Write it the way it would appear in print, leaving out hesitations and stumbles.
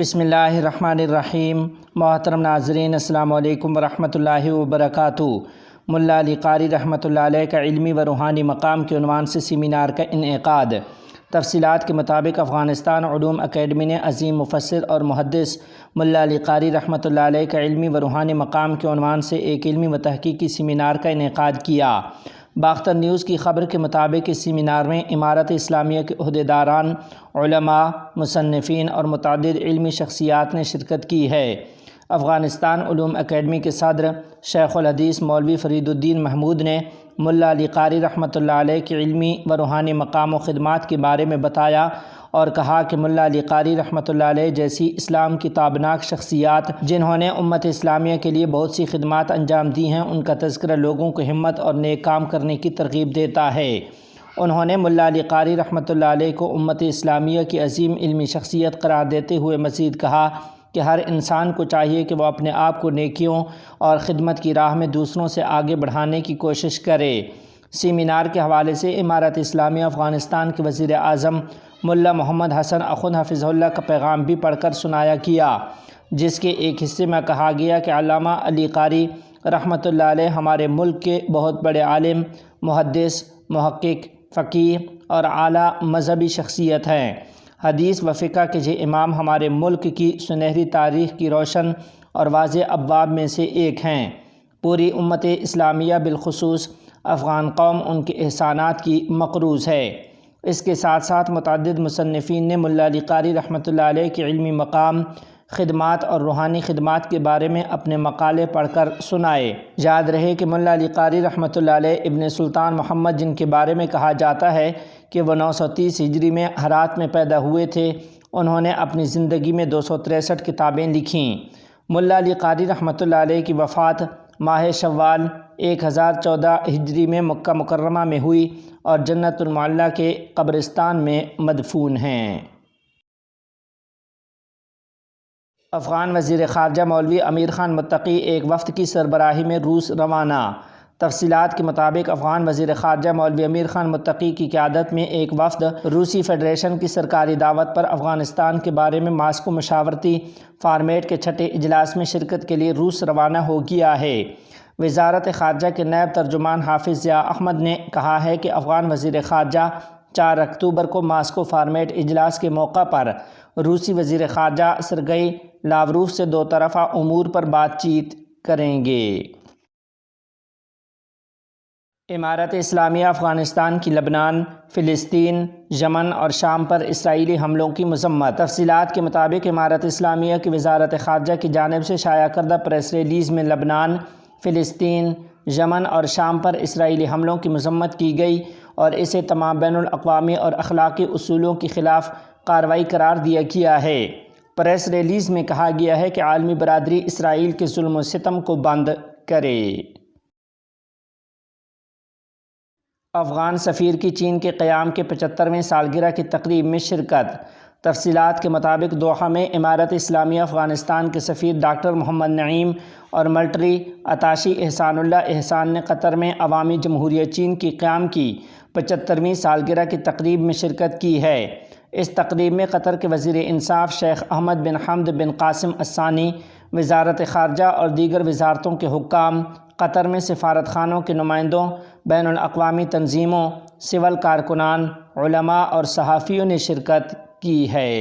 بسم اللہ الرحمن الرحیم۔ محترم ناظرین، السلام علیکم ورحمۃ اللہ وبرکاتہ۔ ملا علی قاری رحمۃ اللہ علیہ کا علمی و روحانی مقام کے عنوان سے سیمینار کا انعقاد۔ تفصیلات کے مطابق افغانستان علوم اکیڈمی نے عظیم مفسر اور محدث ملا علی قاری رحمۃ اللہ علیہ کا علمی و روحانی مقام کے عنوان سے ایک علمی و تحقیقی سیمینار کا انعقاد کیا۔ باختر نیوز کی خبر کے مطابق اس سیمینار میں امارت اسلامیہ کے عہدیداران، علماء، مصنفین اور متعدد علمی شخصیات نے شرکت کی ہے۔ افغانستان علوم اکیڈمی کے صدر شیخ الحدیث مولوی فرید الدین محمود نے ملا علی قاری رحمۃ اللہ علیہ کے علمی و روحانی مقام و خدمات کے بارے میں بتایا اور کہا کہ ملا علی قاری رحمۃ اللہ علیہ جیسی اسلام کی تابناک شخصیات جنہوں نے امت اسلامیہ کے لیے بہت سی خدمات انجام دی ہیں، ان کا تذکرہ لوگوں کو ہمت اور نیک کام کرنے کی ترغیب دیتا ہے۔ انہوں نے ملا علی قاری رحمۃ اللہ علیہ کو امت اسلامیہ کی عظیم علمی شخصیت قرار دیتے ہوئے مزید کہا کہ ہر انسان کو چاہیے کہ وہ اپنے آپ کو نیکیوں اور خدمت کی راہ میں دوسروں سے آگے بڑھانے کی کوشش کرے۔ سیمینار کے حوالے سے امارت اسلامیہ افغانستان کے وزیر اعظم ملا محمد حسن اخند حفظہ اللہ کا پیغام بھی پڑھ کر سنایا گیا، جس کے ایک حصے میں کہا گیا کہ علامہ علی قاری رحمۃ اللہ علیہ ہمارے ملک کے بہت بڑے عالم، محدث، محقق، فقیہ اور اعلیٰ مذہبی شخصیت ہیں۔ حدیث و فقہ کے یہ امام ہمارے ملک کی سنہری تاریخ کی روشن اور واضح ابواب میں سے ایک ہیں۔ پوری امت اسلامیہ بالخصوص افغان قوم ان کے احسانات کی مقروض ہے۔ اس کے ساتھ ساتھ متعدد مصنفین نے ملا علی قاری رحمۃ اللہ علیہ کے علمی مقام، خدمات اور روحانی خدمات کے بارے میں اپنے مقالے پڑھ کر سنائے۔ یاد رہے کہ ملا علی قاری رحمۃ اللہ علیہ ابن سلطان محمد، جن کے بارے میں کہا جاتا ہے کہ وہ 930 ہجری میں ہرات میں پیدا ہوئے تھے، انہوں نے اپنی زندگی میں 263 کتابیں لکھیں۔ ملا علی قاری رحمۃ اللہ علیہ کی وفات ماہ شوال 1014 ہجری میں مکہ مکرمہ میں ہوئی اور جنت المعلیٰ کے قبرستان میں مدفون ہیں۔ افغان وزیر خارجہ مولوی امیر خان متقی ایک وفد کی سربراہی میں روس روانہ۔ تفصیلات کے مطابق افغان وزیر خارجہ مولوی امیر خان متقی کی قیادت میں ایک وفد روسی فیڈریشن کی سرکاری دعوت پر افغانستان کے بارے میں ماسکو مشاورتی فارمیٹ کے چھٹے اجلاس میں شرکت کے لیے روس روانہ ہو گیا ہے۔ وزارت خارجہ کے نائب ترجمان حافظ ضیاء احمد نے کہا ہے کہ افغان وزیر خارجہ 4 اکتوبر کو ماسکو فارمیٹ اجلاس کے موقع پر روسی وزیر خارجہ سرگئی لاوروف سے دو طرفہ امور پر بات چیت کریں گے۔ امارت اسلامیہ افغانستان کی لبنان، فلسطین، یمن اور شام پر اسرائیلی حملوں کی مذمت۔ تفصیلات کے مطابق امارت اسلامیہ کی وزارت خارجہ کی جانب سے شائع کردہ پریس ریلیز میں لبنان، فلسطین، یمن اور شام پر اسرائیلی حملوں کی مذمت کی گئی اور اسے تمام بین الاقوامی اور اخلاقی اصولوں کی خلاف کارروائی قرار دیا گیا ہے۔ پریس ریلیز میں کہا گیا ہے کہ عالمی برادری اسرائیل کے ظلم و ستم کو بند کرے۔ افغان سفیر کی چین کے قیام کے 75ویں سالگرہ کی تقریب میں شرکت۔ تفصیلات کے مطابق دوحہ میں امارت اسلامیہ افغانستان کے سفیر ڈاکٹر محمد نعیم اور ملٹری اتاشی احسان اللہ احسان نے قطر میں عوامی جمہوریہ چین کی قیام کی 75ویں سالگرہ کی تقریب میں شرکت کی ہے۔ اس تقریب میں قطر کے وزیر انصاف شیخ احمد بن حمد بن قاسم الثانی، وزارت خارجہ اور دیگر وزارتوں کے حکام، قطر میں سفارت خانوں کے نمائندوں، بین الاقوامی تنظیموں، سول کارکنان، علماء اور صحافیوں نے شرکت کی ہے۔